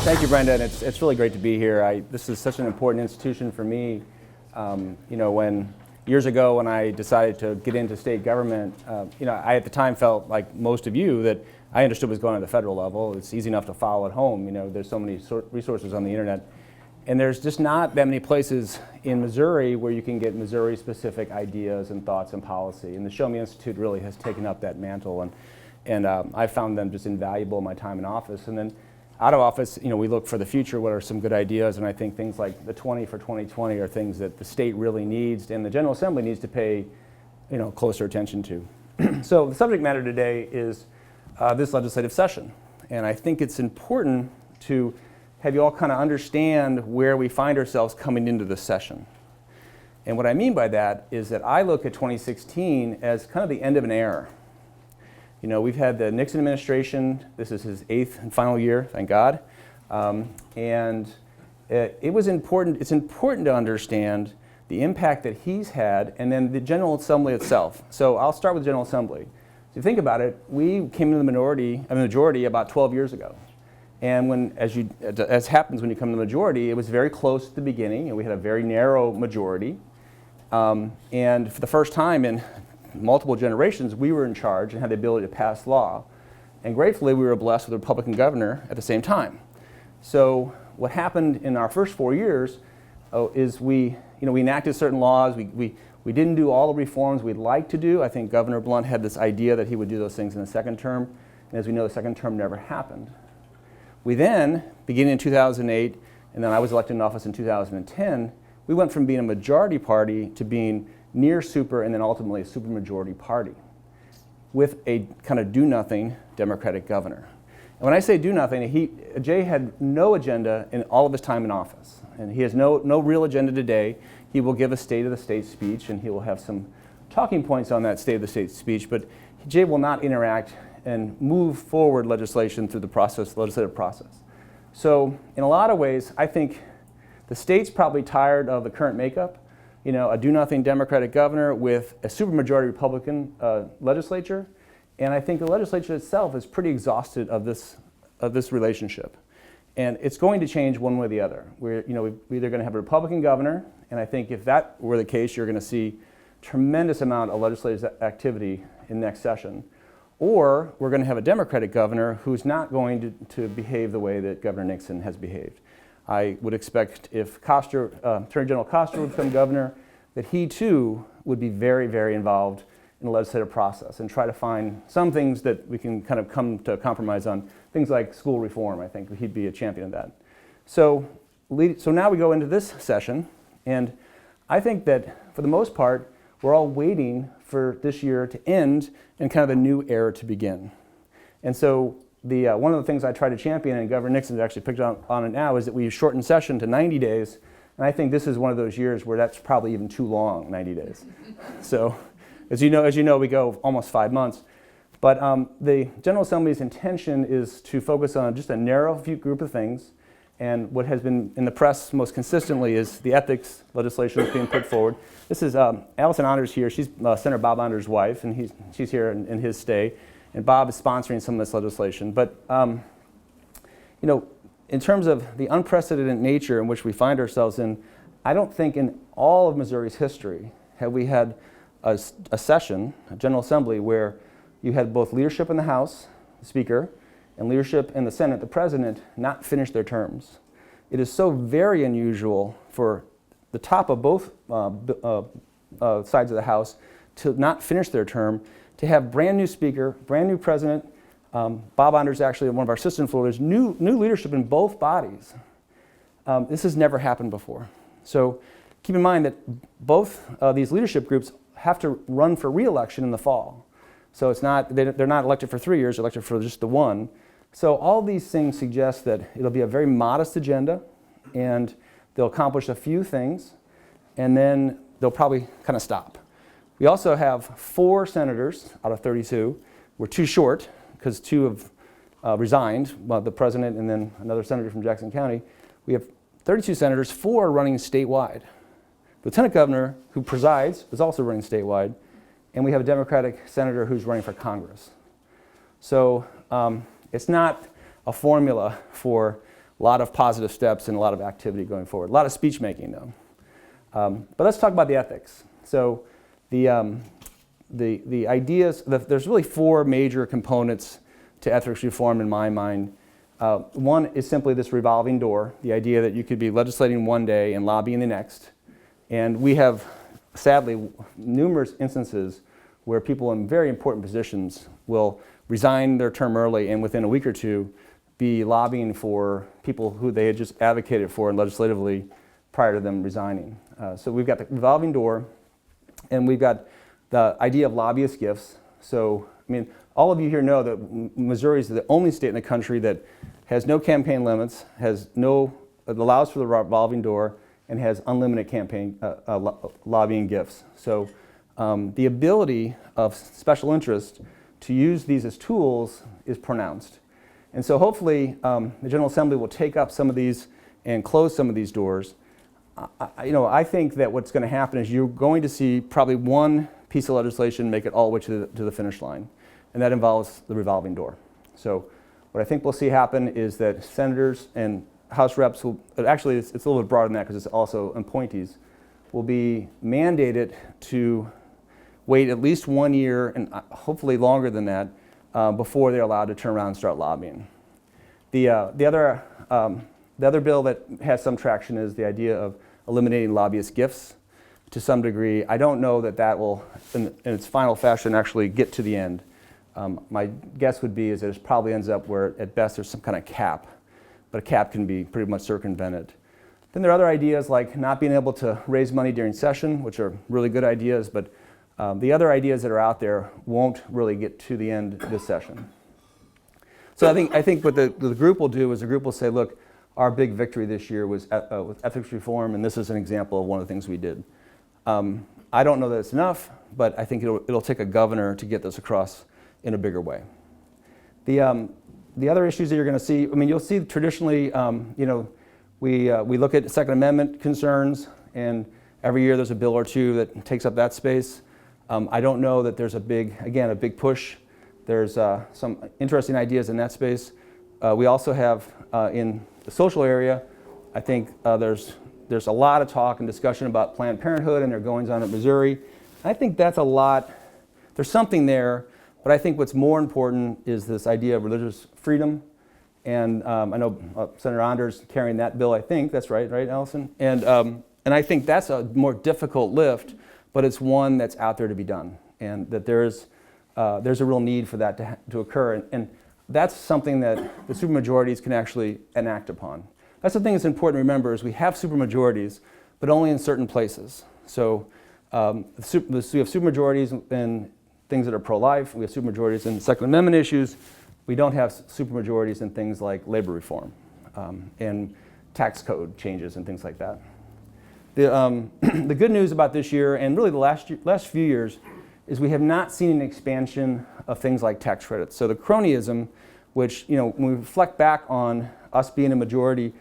Thank you, Brenda, and it's really great to be here. This is such an important institution for me. When years ago when I decided to get into state government, I at the time felt like most of you that I understood what was going on at the federal level. It's easy enough to follow at home. There's so many resources on the internet. And there's just not that many places in Missouri where you can get Missouri-specific ideas and thoughts and policy. And the Show Me Institute really has taken up that mantle, and I found them just invaluable in my time in office. And then out of office, we look for the future, what are some good ideas, and I think things like the 20 for 2020 are things that the state really needs and the General Assembly needs to pay closer attention to. So the subject matter today is this legislative session. And I think it's important to have you all kind of understand where we find ourselves coming into this session. And what I mean by that is that I look at 2016 as kind of the end of an era. We've had the Nixon administration. This is his 8th and final year, thank God. And it's important to understand the impact that he's had and then the General Assembly itself. So I'll start with the General Assembly. So if you think about it, we came into the majority about 12 years ago. And as happens when you come to the majority, it was very close at the beginning, and we had a very narrow majority. And for the first time in multiple generations, we were in charge and had the ability to pass law. And gratefully, we were blessed with a Republican governor at the same time. So what happened in our first 4 years is we enacted certain laws. We didn't do all the reforms we'd like to do. I think Governor Blunt had this idea that he would do those things in the second term. And as we know, the second term never happened. We then, beginning in 2008, and then I was elected in office in 2010, we went from being a majority party to being near super and then ultimately a supermajority party with a kind of do-nothing Democratic governor. And when I say do-nothing, Jay had no agenda in all of his time in office. And he has no real agenda today. He will give a State of the State speech, and he will have some talking points on that State of the State speech, but Jay will not interact and move forward legislation through the legislative process. So in a lot of ways, I think the state's probably tired of the current makeup, a do-nothing Democratic governor with a supermajority Republican legislature, and I think the legislature itself is pretty exhausted of this relationship. And it's going to change one way or the other. We're either going to have a Republican governor, and I think if that were the case, you're going to see tremendous amount of legislative activity in next session. Or we're going to have a Democratic governor who's not going to behave the way that Governor Nixon has behaved. I would expect if Attorney General Koster would become governor, that he too would be very, very involved in the legislative process and try to find some things that we can kind of come to a compromise on, things like school reform. I think he'd be a champion of that. So now we go into this session, and I think that for the most part, we're all waiting for this year to end and kind of a new era to begin. And so one of the things I try to champion, and Governor Nixon has actually picked on it now, is that we shorten session to 90 days. And I think this is one of those years where that's probably even too long, 90 days. So as you know, we go almost 5 months. But the General Assembly's intention is to focus on just a narrow group of things. And what has been in the press most consistently is the ethics legislation that's being put forward. This is Allison Onders here. She's Senator Bob Onders' wife, and she's here in his stay. And Bob is sponsoring some of this legislation. But in terms of the unprecedented nature in which we find ourselves in, I don't think in all of Missouri's history have we had a session, a General Assembly, where you had both leadership in the House, the Speaker, and leadership in the Senate, the President, not finish their terms. It is so very unusual for the top of both sides of the House to not finish their term, to have brand new Speaker, brand new President. Bob Onders, actually one of our assistant floaters, new leadership in both bodies. This has never happened before. So keep in mind that both these leadership groups have to run for re-election in the fall. So they're not elected for 3 years, they're elected for just the one. So all these things suggest that it'll be a very modest agenda, and they'll accomplish a few things, and then they'll probably kind of stop. We also have 4 senators out of 32. We're too short because 2 have resigned, the president and then another senator from Jackson County. We have 32 senators, 4 are running statewide. The lieutenant governor, who presides, is also running statewide, and we have a Democratic senator who's running for Congress. So it's not a formula for a lot of positive steps and a lot of activity going forward. A lot of speech making, though. But let's talk about the ethics. So the ideas, there's really four major components to ethics reform in my mind. One is simply this revolving door, the idea that you could be legislating one day and lobbying the next. And we have, sadly, numerous instances where people in very important positions will resign their term early and within a week or two be lobbying for people who they had just advocated for legislatively prior to them resigning. So we've got the revolving door, and we've got the idea of lobbyist gifts. So, I mean, all of you here know that Missouri is the only state in the country that has no campaign limits, allows for the revolving door, and has unlimited campaign lobbying gifts. So the ability of special interest to use these as tools is pronounced. And so hopefully the General Assembly will take up some of these and close some of these doors. I think that what's going to happen is you're going to see probably one piece of legislation make it all the way to the finish line, and that involves the revolving door. So what I think we'll see happen is that senators and House reps will, actually it's a little bit broader than that because it's also appointees, will be mandated to wait at least 1 year and hopefully longer than that before they're allowed to turn around and start lobbying. The other bill that has some traction is the idea of eliminating lobbyist gifts to some degree. I don't know that that will, in its final fashion, actually get to the end. My guess would be is that it probably ends up where, at best, there's some kind of cap, but a cap can be pretty much circumvented. Then there are other ideas like not being able to raise money during session, which are really good ideas, but the other ideas that are out there won't really get to the end of this session. So I think what the group will do is the group will say, look, our big victory this year was with ethics reform, and this is an example of one of the things we did. I don't know that it's enough, but I think it'll take a governor to get this across in a bigger way. The other issues that you're going to see, I mean, you'll see traditionally, we look at Second Amendment concerns, and every year there's a bill or two that takes up that space. I don't know that there's a big push. There's some interesting ideas in that space. We also have in the social area, I think there's a lot of talk and discussion about Planned Parenthood and their goings on in Missouri. I think that's a lot. There's something there, but I think what's more important is this idea of religious freedom. And I know Senator Anders carrying that bill, I think. That's right, Allison? And I think that's a more difficult lift, but it's one that's out there to be done. And that there's a real need for that to occur. And that's something that the supermajorities can actually enact upon. That's the thing that's important to remember is we have supermajorities, but only in certain places. So we have supermajorities in things that are pro-life. We have supermajorities in Second Amendment issues. We don't have supermajorities in things like labor reform and tax code changes and things like that. The good news about this year, and really the last few years, is we have not seen an expansion of things like tax credits. So the cronyism, which, when we reflect back on us being a majority,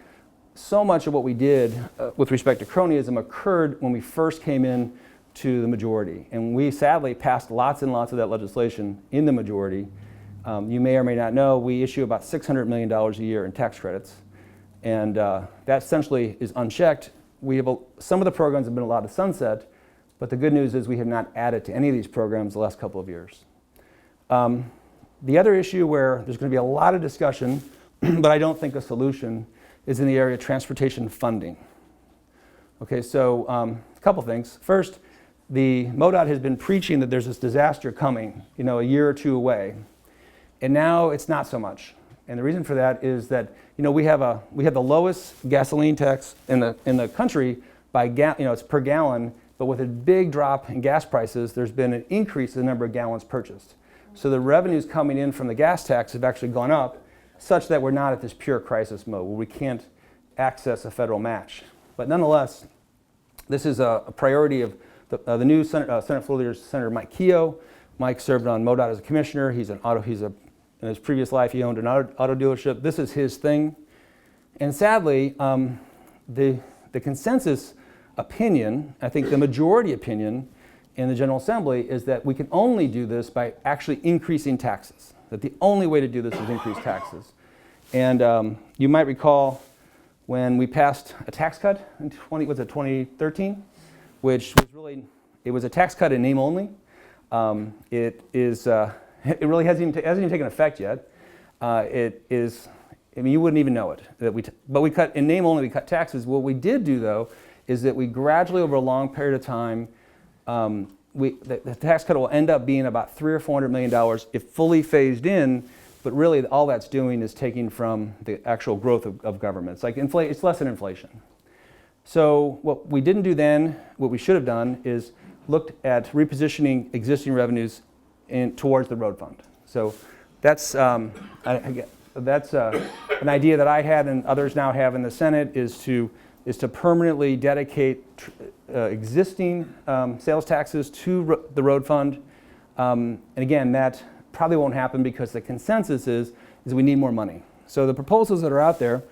so much of what we did with respect to cronyism occurred when we first came in to the majority. And we sadly passed lots and lots of that legislation in the majority. You may or may not know, we issue about $600 million a year in tax credits. And that essentially is unchecked. Some of the programs have been allowed to sunset, but the good news is we have not added to any of these programs the last couple of years. The other issue where there's going to be a lot of discussion, but I don't think a solution, is in the area of transportation funding. Okay, so a couple things. First, the MoDOT has been preaching that there's this disaster coming, a year or two away, and now it's not so much. And the reason for that is that we have the lowest gasoline tax in the country by it's per gallon. But with a big drop in gas prices, there's been an increase in the number of gallons purchased. So the revenues coming in from the gas tax have actually gone up, such that we're not at this pure crisis mode where we can't access a federal match. But nonetheless, this is a priority of the new Senate floor leader, Senator Mike Keogh. Mike served on MoDOT as a commissioner. In his previous life, he owned an auto dealership. This is his thing. And sadly, the consensus opinion, I think the majority opinion in the General Assembly is that we can only do this by actually increasing taxes. That the only way to do this is increase taxes. And you might recall when we passed a tax cut in 2013, which was really, it was a tax cut in name only. It really hasn't even taken effect yet. It is, I mean, you wouldn't even know it. But we cut, in name only, we cut taxes. What we did do, though, is that we gradually, over a long period of time, the tax cut will end up being about $300 or $400 million if fully phased in, but really all that's doing is taking from the actual growth of government. It's like it's less than inflation. So what we didn't do then, what we should have done, is looked at repositioning existing revenues towards the road fund. So that's an idea that I had and others now have in the Senate, is to permanently dedicate existing sales taxes to the road fund. And again, that probably won't happen because the consensus is we need more money. So the proposals that are out there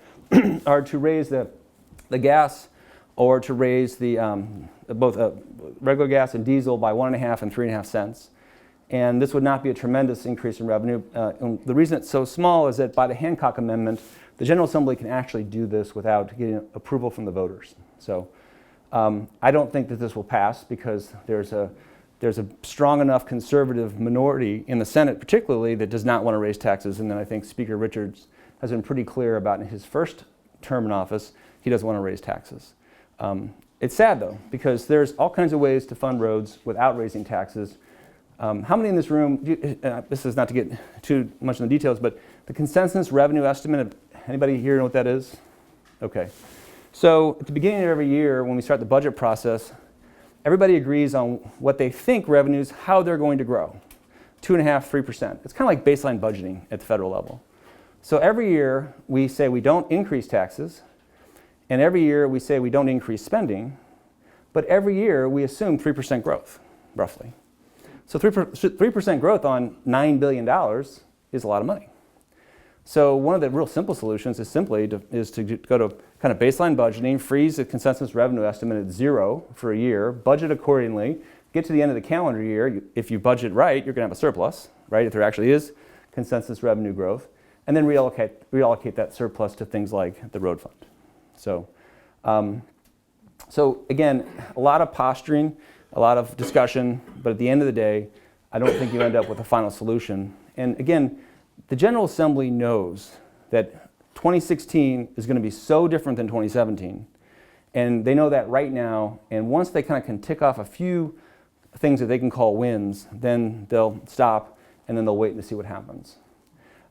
are to raise the gas, or to raise the both regular gas and diesel by 1.5 and 3.5 cents. And this would not be a tremendous increase in revenue. And the reason it's so small is that by the Hancock Amendment, the General Assembly can actually do this without getting approval from the voters. So I don't think that this will pass because there's a strong enough conservative minority in the Senate particularly that does not want to raise taxes. And then I think Speaker Richards has been pretty clear about in his first term in office, he doesn't want to raise taxes. It's sad though, because there's all kinds of ways to fund roads without raising taxes. How many in this room, this is not to get too much in the details, but the consensus revenue estimate, anybody here know what that is? Okay. So at the beginning of every year when we start the budget process, everybody agrees on what they think revenues, how they're going to grow. 2.5%, 3%. It's kind of like baseline budgeting at the federal level. So every year we say we don't increase taxes, and every year we say we don't increase spending, but every year we assume 3% growth, roughly. So 3% growth on $9 billion is a lot of money. So one of the real simple solutions is simply to go to kind of baseline budgeting, freeze the consensus revenue estimate at 0 for a year, budget accordingly, get to the end of the calendar year. If you budget right, you're going to have a surplus, right, if there actually is consensus revenue growth, and then reallocate that surplus to things like the road fund. So, so again, a lot of posturing, a lot of discussion, but at the end of the day, I don't think you end up with a final solution. And again, the General Assembly knows that 2016 is going to be so different than 2017. And they know that right now. And once they kind of can tick off a few things that they can call wins, then they'll stop and then they'll wait and see what happens.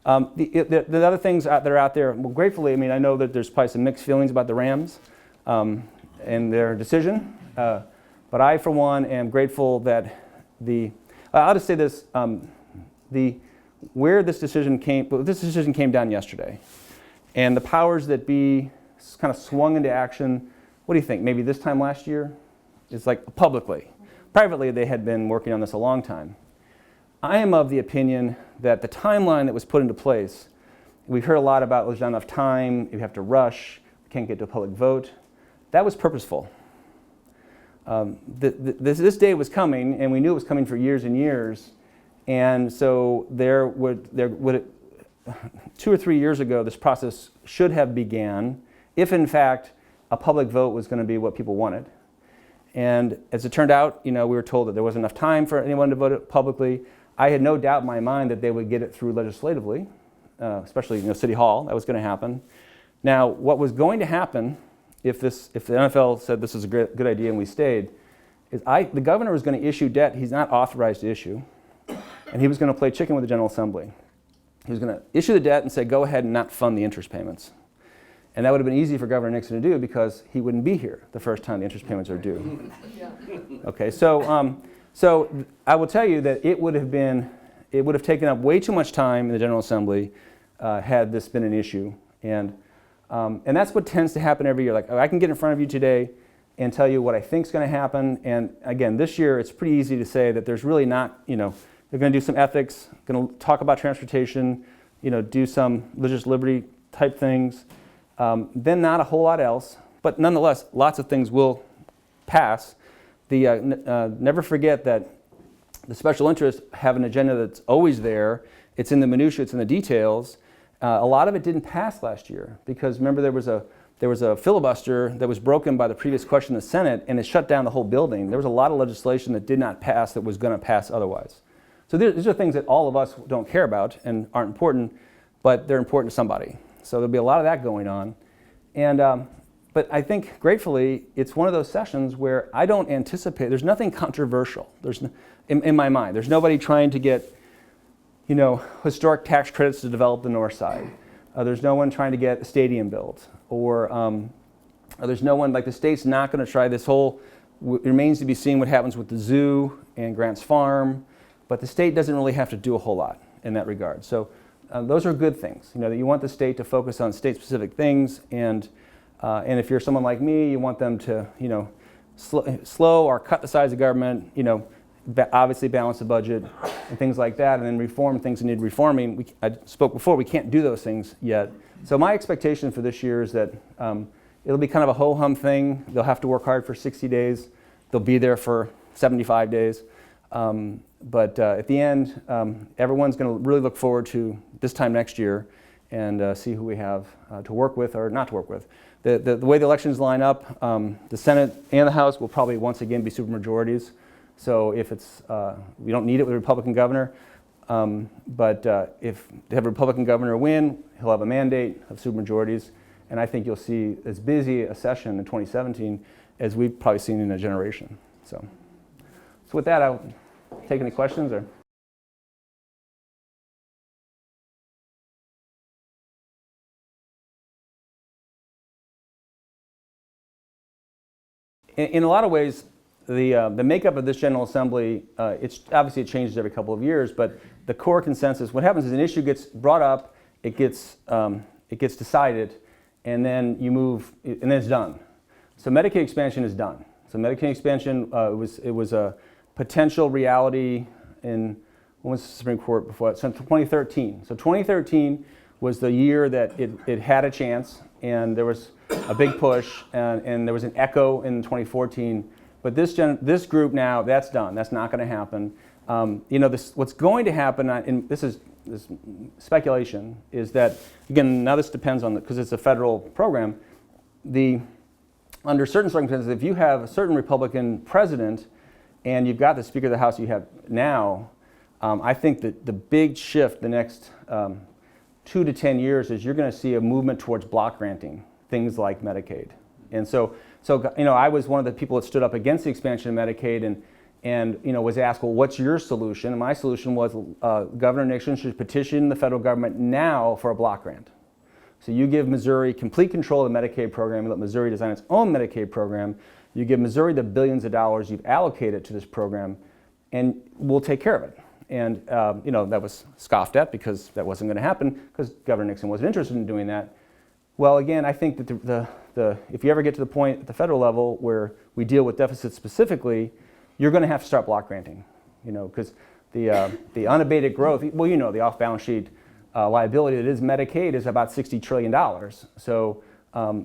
The other things that are out there, well, gratefully, I mean, I know that there's probably some mixed feelings about the Rams and their decision. But I, for one, am grateful that I'll just say this, where this decision came down yesterday, and the powers that be kind of swung into action. What do you think? Maybe this time last year? It's like publicly. Privately, they had been working on this a long time. I am of the opinion that the timeline that was put into place, we've heard a lot about there's not enough time, you have to rush, we can't get to a public vote. That was purposeful. This day was coming, and we knew it was coming for years and years. And so there would 2 or 3 years ago, this process should have began if, in fact, a public vote was going to be what people wanted. And as it turned out, we were told that there wasn't enough time for anyone to vote it publicly. I had no doubt in my mind that they would get it through legislatively, especially City Hall. That was going to happen. Now, what was going to happen if the NFL said this is a good idea and we stayed, is the governor was going to issue debt he's not authorized to issue, and he was going to play chicken with the General Assembly. He was going to issue the debt and say, go ahead and not fund the interest payments. And that would have been easy for Governor Nixon to do because he wouldn't be here the first time the interest payments are due. Okay, so I will tell you that it would have taken up way too much time in the General Assembly had this been an issue. And that's what tends to happen every year. Like, I can get in front of you today and tell you what I think is going to happen. And again, this year it's pretty easy to say that there's really not, they're going to do some ethics, going to talk about transportation, do some religious liberty type things. Then not a whole lot else, but nonetheless, lots of things will pass. Never forget that the special interests have an agenda that's always there. It's in the minutiae, it's in the details. A lot of it didn't pass last year because remember there there was a filibuster that was broken by the previous question in the Senate, and it shut down the whole building. There was a lot of legislation that did not pass that was going to pass otherwise. So these are things that all of us don't care about and aren't important, but they're important to somebody. So there'll be a lot of that going on. And but I think, gratefully, it's one of those sessions where I don't anticipate, there's nothing controversial. In my mind, there's nobody trying to get, historic tax credits to develop the north side. There's no one trying to get a stadium built. Or there's no one, like the state's not going to try this whole, it remains to be seen what happens with the zoo and Grants Farm, but the state doesn't really have to do a whole lot in that regard. So those are good things, that you want the state to focus on state-specific things, and if you're someone like me, you want them to, slow or cut the size of government, obviously balance the budget and things like that, and then reform things that need reforming. I spoke before, we can't do those things yet. So my expectation for this year is that it'll be kind of a ho-hum thing. They'll have to work hard for 60 days. They'll be there for 75 days. But at the end, everyone's going to really look forward to this time next year and see who we have to work with or not to work with. The way the elections line up, the Senate and the House will probably once again be supermajorities. So if it's, we don't need it with a Republican governor, but if they have a Republican governor win, he'll have a mandate of supermajorities, and I think you'll see as busy a session in 2017 as we've probably seen in a generation. So with that, I'll take any questions or. In a lot of ways, the makeup of this General Assembly, obviously it changes every couple of years, but the core consensus, what happens is an issue gets brought up, it gets decided, and then you move, and then it's done. So Medicaid expansion is done. So Medicaid expansion, it was a potential reality in, when was the Supreme Court before? So 2013. So 2013 was the year that it had a chance, and there was a big push, and there was an echo in 2014. But this group now, that's done. That's not going to happen. What's going to happen, and this is speculation, is that, again, now this depends on, because it's a federal program, under certain circumstances, if you have a certain Republican president and you've got the Speaker of the House you have now, I think that the big shift the next 2 to 10 years is you're going to see a movement towards block granting things like Medicaid. And so I was one of the people that stood up against the expansion of Medicaid and was asked, well, what's your solution? And my solution was Governor Nixon should petition the federal government now for a block grant. So you give Missouri complete control of the Medicaid program, let Missouri design its own Medicaid program. You give Missouri the billions of dollars you've allocated to this program, and we'll take care of it. And that was scoffed at because that wasn't going to happen because Governor Nixon wasn't interested in doing that. Well, again, I think that if you ever get to the point at the federal level where we deal with deficits specifically, you're going to have to start block granting, because the unabated growth, the off-balance sheet liability that is Medicaid is about $60 trillion. So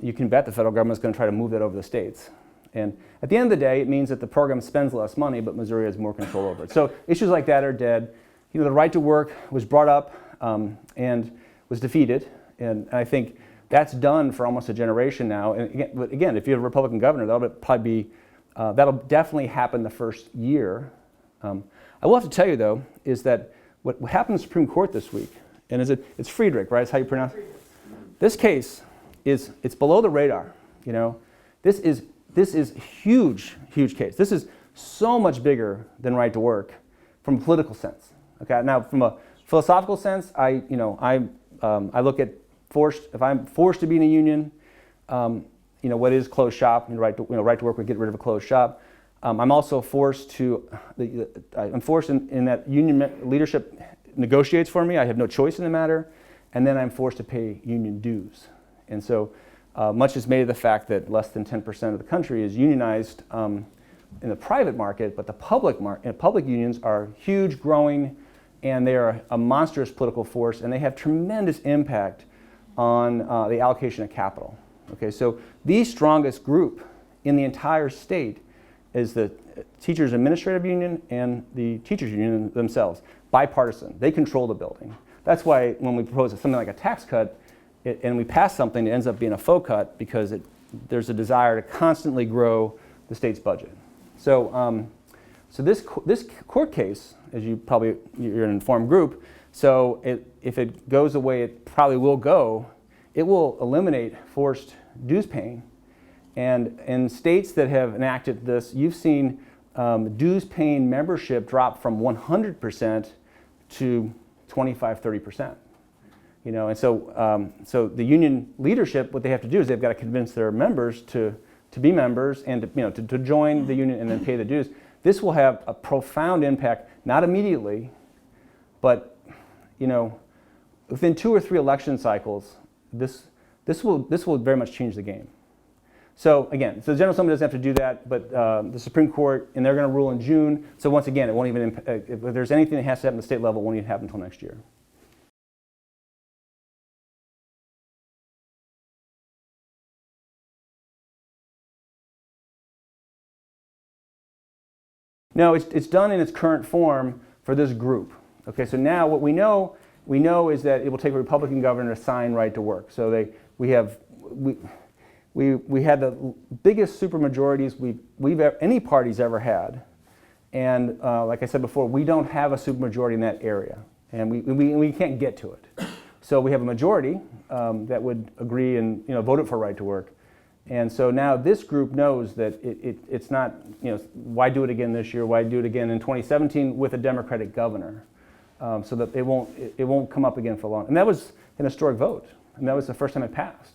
you can bet the federal government's going to try to move that over the states. And at the end of the day, it means that the program spends less money, but Missouri has more control over it. So issues like that are dead. The right to work was brought up and was defeated, and I think that's done for almost a generation now. And again, if you have a Republican governor, that'll definitely happen the first year. I will have to tell you, though, is that what happened in the Supreme Court this week, and it's Friedrich, right? That's how you pronounce it? This case it's below the radar. This is huge case. This is so much bigger than right to work from a political sense. Okay, now from a philosophical sense, I look at if I'm forced to be in a union, what is closed shop? Right to work would get rid of a closed shop. I'm also forced to. I'm forced in that union leadership negotiates for me. I have no choice in the matter, and then I'm forced to pay union dues. And so, much is made of the fact that less than 10% of the country is unionized in the private market, but the public unions are huge, growing, and they are a monstrous political force, and they have tremendous impact on the allocation of capital. Okay, so the strongest group in the entire state is the Teachers Administrative Union and the Teachers Union themselves, bipartisan. They control the building. That's why when we propose something like a tax cut, and we pass something that ends up being a faux cut because there's a desire to constantly grow the state's budget. So, so this court case, as you're an informed group, so if it goes the way it probably will go, it will eliminate forced dues paying. And in states that have enacted this, you've seen dues paying membership drop from 100% to 25, 30%. You know, and so, so the union leadership, what they have to do is they've got to convince their members to be members and to join the union and then pay the dues. This will have a profound impact, not immediately, but within 2 or 3 election cycles, this will very much change the game. So again, so the General Assembly doesn't have to do that, but the Supreme Court, and they're going to rule in June. So once again, it won't even if there's anything that has to happen at the state level, it won't even happen until next year. No, it's done in its current form for this group. Okay, so now what we know is that it will take a Republican governor to sign right to work. So we had the biggest supermajorities any party's ever had, and like I said before, we don't have a supermajority in that area, and we can't get to it. So we have a majority that would agree and vote it for right to work. And so now this group knows that it's not, why do it again this year? Why do it again in 2017 with a Democratic governor? So that it won't come up again for long. And that was an historic vote. And that was the first time it passed.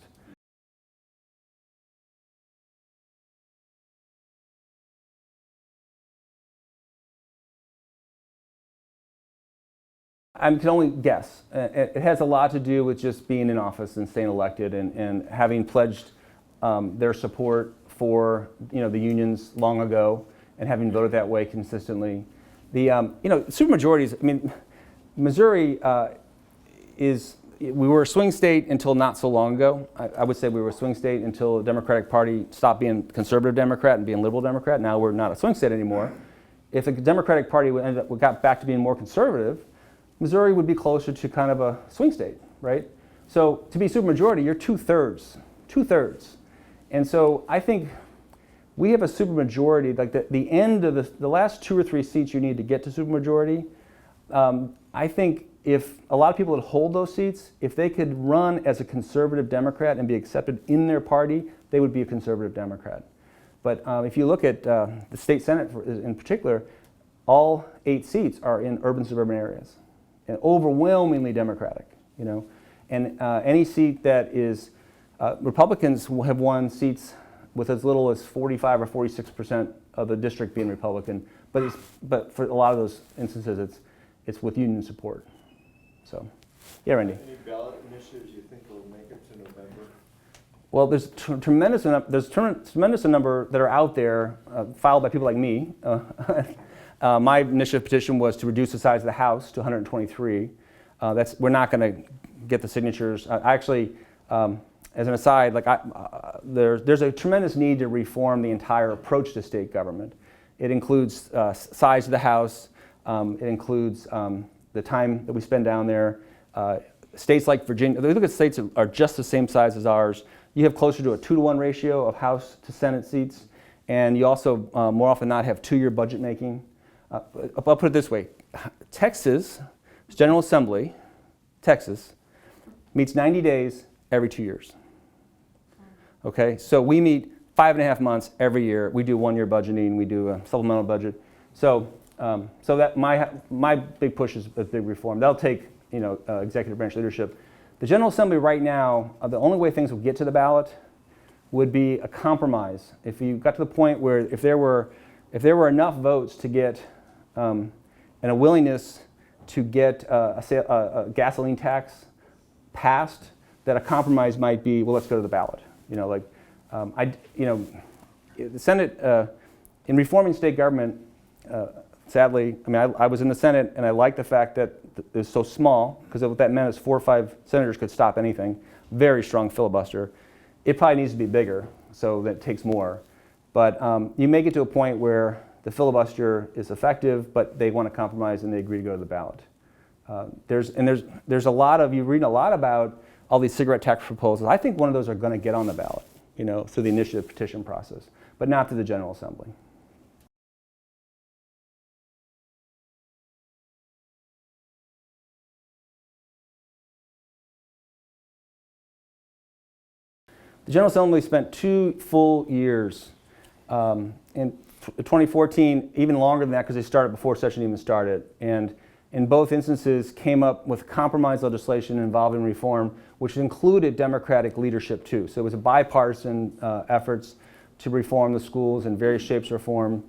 I can only guess. It has a lot to do with just being in office and staying elected and having pledged their support for the unions long ago and having voted that way consistently. The supermajorities. I mean, Missouri we were a swing state until not so long ago. I would say we were a swing state until the Democratic Party stopped being conservative Democrat and being liberal Democrat. Now we're not a swing state anymore. If the Democratic Party got back to being more conservative, Missouri would be closer to kind of a swing state, right? So to be supermajority, you're two-thirds. And so I think we have a supermajority, like the end of the last 2 or 3 seats you need to get to supermajority. I think if a lot of people would hold those seats, if they could run as a conservative Democrat and be accepted in their party, they would be a conservative Democrat. But if you look at the state Senate in particular, all 8 seats are in urban suburban areas, and overwhelmingly Democratic. And any seat that is Republicans have won seats with as little as 45 or 46% of the district being Republican, but for a lot of those instances, it's with union support. So, yeah, Randy. Any ballot initiatives you think will make it to November? Well, there's tremendous number that are out there, filed by people like me. My initiative petition was to reduce the size of the House to 123. We're not going to get the signatures. Actually. As an aside, there's a tremendous need to reform the entire approach to state government. It includes size of the House. It includes the time that we spend down there. States like Virginia, if you look at states that are just the same size as ours, you have closer to a 2-to-1 ratio of House to Senate seats, and you also more often not have 2-year budget making. I'll put it this way: Texas General Assembly, Texas, meets 90 days every 2 years. Okay, so we meet 5.5 months every year. We do 1-year budgeting. We do a supplemental budget. So, so that my big push is a big reform. That'll take executive branch leadership. The General Assembly right now, the only way things will get to the ballot would be a compromise. If you got to the point where if there were enough votes to get and a willingness to get a gasoline tax passed, that a compromise might be, well, let's go to the ballot. The Senate, in reforming state government, sadly, I was in the Senate, and I like the fact that it was so small, because what that meant is 4 or 5 senators could stop anything. Very strong filibuster. It probably needs to be bigger, so that takes more. But you may get to a point where the filibuster is effective, but they want to compromise and they agree to go to the ballot. You're reading a lot about all these cigarette tax proposals. I think one of those are going to get on the ballot, through the initiative petition process, but not through the General Assembly. The General Assembly spent 2 full years in 2014, even longer than that because they started before session even started. And in both instances came up with compromise legislation involving reform, which included Democratic leadership too. So it was a bipartisan efforts to reform the schools in various shapes of reform.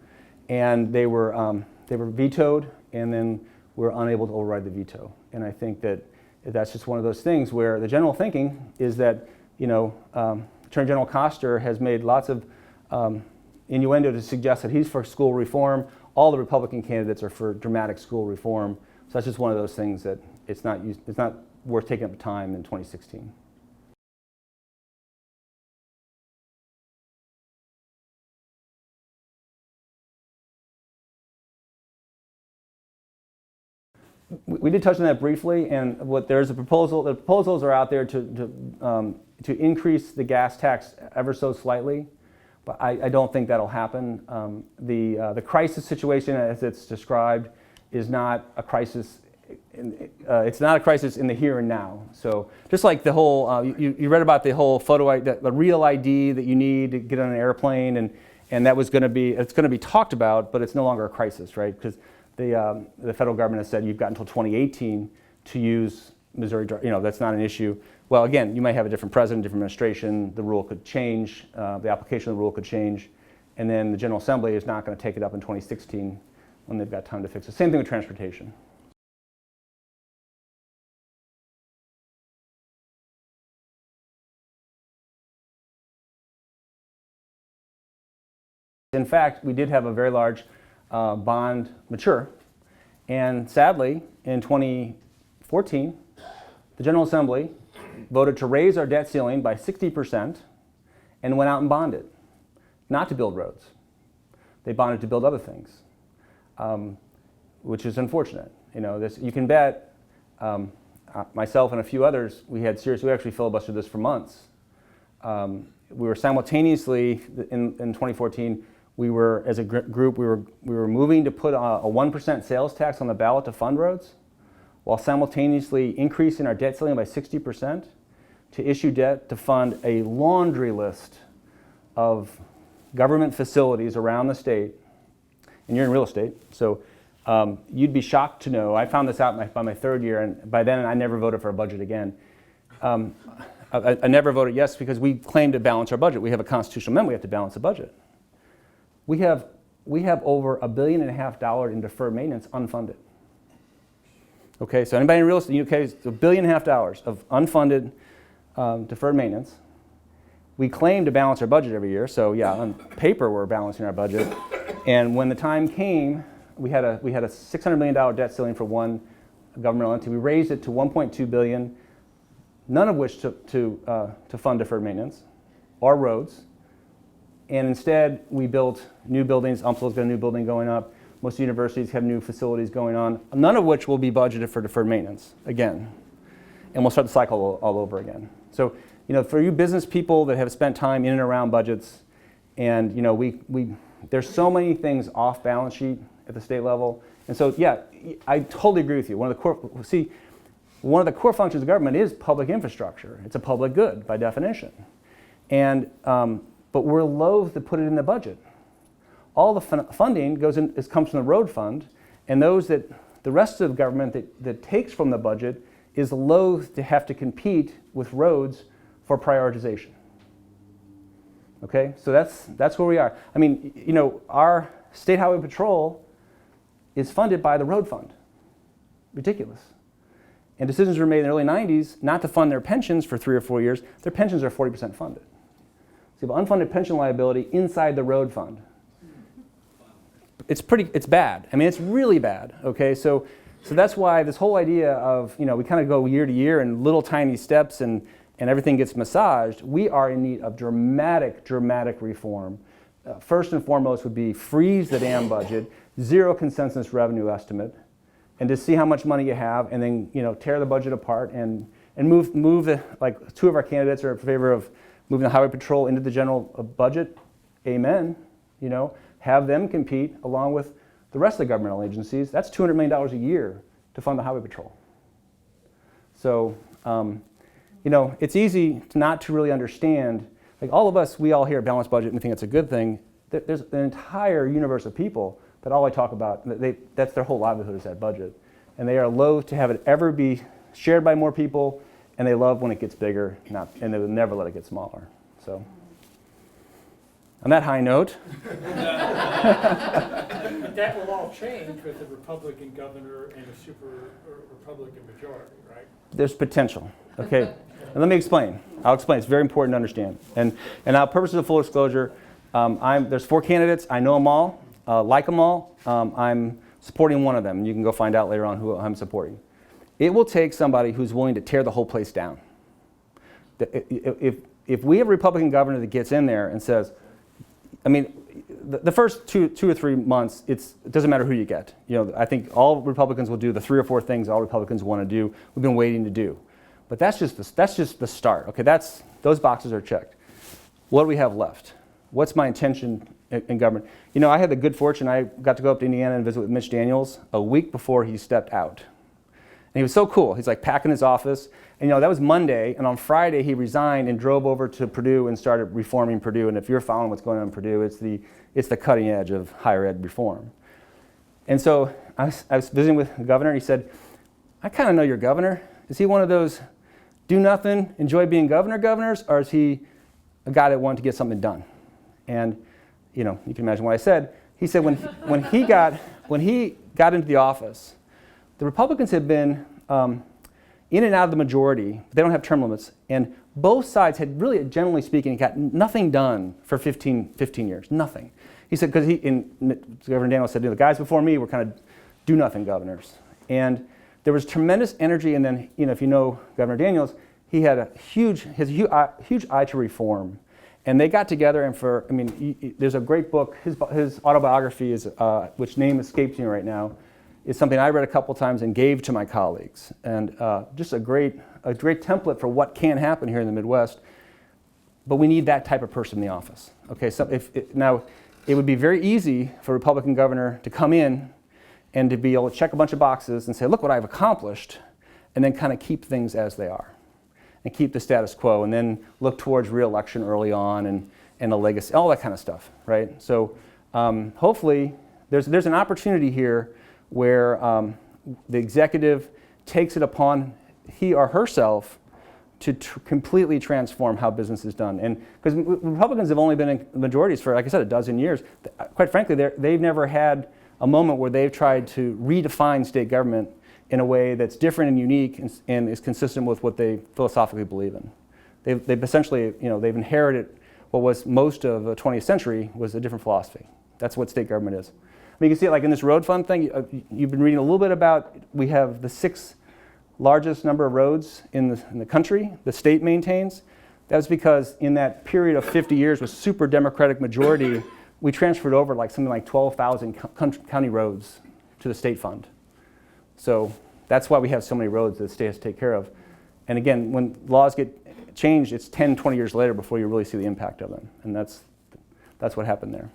And they were vetoed and then were unable to override the veto. And I think that that's just one of those things where the general thinking is that Attorney General Koster has made lots of innuendo to suggest that he's for school reform. All the Republican candidates are for dramatic school reform. So that's just one of those things that it's not worth taking up time in 2016. We did touch on that briefly, and there's a proposal. The proposals are out there to increase the gas tax ever so slightly, but I don't think that'll happen. The crisis situation, as it's described, is not a crisis. It's not a crisis in the here and now. So just like the whole, you read about the whole the real ID that you need to get on an airplane, and that was going to be, it's going to be talked about, but it's no longer a crisis, right? Because the federal government has said you've got until 2018 to use Missouri, that's not an issue. Well, again, you might have a different president, different administration, the rule could change, the application of the rule could change, and then the General Assembly is not going to take it up in 2016 when they've got time to fix it. Same thing with transportation. In fact, we did have a very large bond mature, and sadly, in 2014, the General Assembly voted to raise our debt ceiling by 60% and went out and bonded, not to build roads. They bonded to build other things, which is unfortunate. You can bet, myself and a few others, we actually filibustered this for months. We were simultaneously, in 2014, we were, as a group, we were moving to put a 1% sales tax on the ballot to fund roads, while simultaneously increasing our debt ceiling by 60% to issue debt to fund a laundry list of government facilities around the state. And you're in real estate, so you'd be shocked to know, I found this out by my 3rd year, and by then I never voted for a budget again. I never voted yes because we claim to balance our budget. We have a constitutional amendment, we have to balance the budget. We have over $1.5 billion in deferred maintenance unfunded. Okay, so anybody in real estate in the UK is $1.5 billion of unfunded deferred maintenance. We claim to balance our budget every year, so yeah, on paper we're balancing our budget. And when the time came, we had a $600 million debt ceiling for one governmental entity. We raised it to $1.2 billion, none of which to fund deferred maintenance or roads. And instead, we built new buildings. UMSL's got a new building going up. Most universities have new facilities going on, none of which will be budgeted for deferred maintenance again. And we'll start the cycle all over again. So, for you business people that have spent time in and around budgets, and there's so many things off balance sheet at the state level. And so, yeah, I totally agree with you. One of the core functions of government is public infrastructure. It's a public good by definition. And but we're loath to put it in the budget. All the funding comes from the road fund, and the rest of the government that takes from the budget is loath to have to compete with roads for prioritization. Okay, so that's where we are. I mean, our State Highway Patrol is funded by the road fund. Ridiculous. And decisions were made in the early 90s not to fund their pensions for 3 or 4 years. Their pensions are 40% funded. So you have unfunded pension liability inside the road fund. It's bad. I mean, it's really bad, okay? So that's why this whole idea of, we kind of go year to year in little tiny steps and everything gets massaged. We are in need of dramatic reform. First and foremost would be freeze the damn budget, zero consensus revenue estimate, and to see how much money you have, and then, tear the budget apart and and move the, like, two of our candidates are in favor of moving the highway patrol into the general budget. Amen. You know, have them compete along with the rest of the governmental agencies. That's $200 million a year to fund the highway patrol. So, you know, it's easy not to really understand. Like, all of us, we all hear a balanced budget and we think it's a good thing. There's an entire universe of people that all I talk about, that's their whole livelihood is that budget. And they are loath to have it ever be shared by more people, and they love when it gets bigger, and they will never let it get smaller. So, on that high note. That will all change with a Republican governor and a super Republican majority, right? There's potential. Okay, and let me explain. I'll explain. It's very important to understand. And now, purposes of full disclosure, there's 4 candidates. I know them all, like them all. I'm supporting one of them. You can go find out later on who I'm supporting. It will take somebody who's willing to tear the whole place down. If we have a Republican governor that gets in there and says, I mean, the first two or 3 months, it doesn't matter who you get. You know, I think all Republicans will do the 3 or 4 things all Republicans want to do. We've been waiting to do, but that's just the start. Okay, those boxes are checked. What do we have left? What's my intention in government? You know, I had the good fortune. I got to go up to Indiana and visit with Mitch Daniels a week before he stepped out, and he was so cool. He's like packing his office. And, you know, that was Monday, and on Friday he resigned and drove over to Purdue and started reforming Purdue. And if you're following what's going on in Purdue, it's the cutting edge of higher ed reform. And so I was visiting with the governor, and he said, I kind of know your governor. Is he one of those do nothing, enjoy being governors, or is he a guy that wanted to get something done? And, you know, you can imagine what I said. He said when he got into the office, the Republicans had been in and out of the majority. They don't have term limits, and both sides had really, generally speaking, got nothing done for 15 years, nothing. He said, because Governor Daniels said, the guys before me were kind of do-nothing governors. And there was tremendous energy, and then, you know, if you know Governor Daniels, he had a huge eye to reform. And they got together, and there's a great book, his autobiography, is which name escapes me right now, is something I read a couple times and gave to my colleagues. And just a great template for what can happen here in the Midwest. But we need that type of person in the office. Okay, so now it would be very easy for a Republican governor to come in and to be able to check a bunch of boxes and say, look what I've accomplished, and then kind of keep things as they are and keep the status quo, and then look towards re-election early on and a legacy, all that kind of stuff, right? So hopefully there's an opportunity here where the executive takes it upon he or herself to completely transform how business is done. And because Republicans have only been in majorities for, like I said, a dozen years, quite frankly, they've never had a moment where they've tried to redefine state government in a way that's different and unique and is consistent with what they philosophically believe in. They've essentially, you know, they've inherited what was most of the 20th century was a different philosophy. That's what state government is. I mean, you can see it like in this road fund thing. You've been reading a little bit about, we have the 6th largest number of roads in the country the state maintains. That's because in that period of 50 years with super Democratic majority, we transferred over like something like 12,000 county roads to the state fund. So that's why we have so many roads that the state has to take care of. And again, when laws get changed, it's 10, 20 years later before you really see the impact of them. And that's what happened there.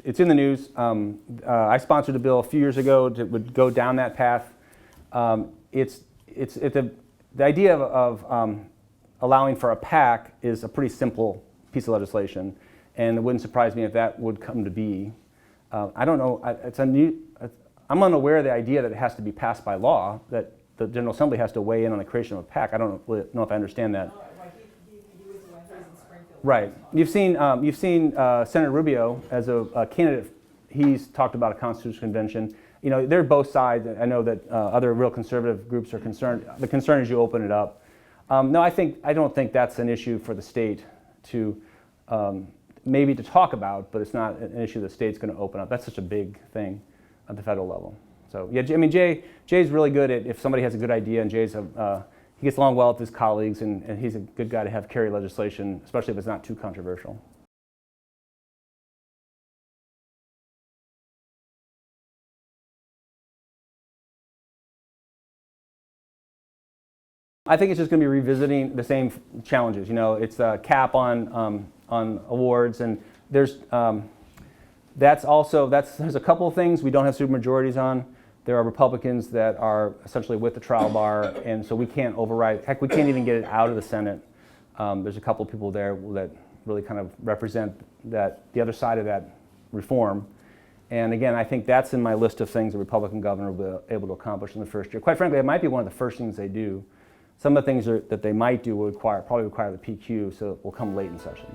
It's in the news. I sponsored a bill a few years ago that would go down that path. The idea of allowing for a PAC is a pretty simple piece of legislation, and it wouldn't surprise me if that would come to be. I don't know. I'm unaware of the idea that it has to be passed by law, that the General Assembly has to weigh in on the creation of a PAC. I don't really know if I understand that. Right. You've seen Senator Rubio as a candidate. He's talked about a constitutional convention. You know, they're both sides. I know that other real conservative groups are concerned. The concern is you open it up. No, I don't think that's an issue for the state to maybe to talk about, but it's not an issue the state's going to open up. That's such a big thing at the federal level. So yeah, I mean, Jay's really good at if somebody has a good idea, and he gets along well with his colleagues, and he's a good guy to have carry legislation, especially if it's not too controversial. I think it's just going to be revisiting the same challenges. You know, it's a cap on awards, and there's there's a couple of things we don't have supermajorities on. There are Republicans that are essentially with the trial bar, and so we can't override. Heck, we can't even get it out of the Senate. There's a couple of people there that really kind of represent the other side of that reform. And again, I think that's in my list of things the Republican governor will be able to accomplish in the first year. Quite frankly, it might be one of the first things they do. Some of the things that they might do will probably require the PQ, so it will come late in session.